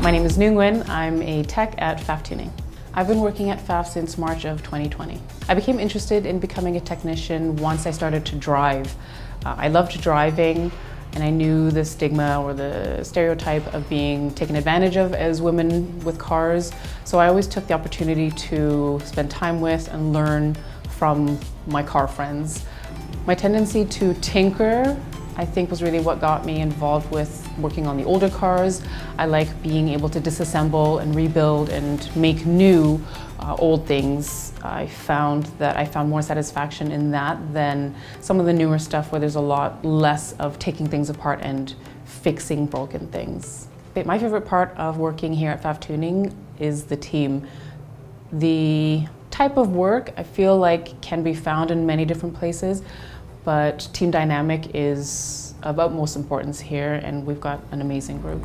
My name is Nguyen. I'm a tech at Pfaff Tuning. I've been working at Pfaff since March of 2020. I became interested in becoming a technician once I started to drive. I loved driving, and I knew the stigma or the stereotype of being taken advantage of as women with cars. So I always took the opportunity to spend time with and learn from my car friends. My tendency to tinker, I think, was really what got me involved with working on the older cars. I like being able to disassemble and rebuild and make new old things. I found more satisfaction in that than some of the newer stuff where there's a lot less of taking things apart and fixing broken things. My favorite part of working here at Pfaff Tuning is the team. The type of work I feel like can be found in many different places, but team dynamic is of utmost importance here, and we've got an amazing group.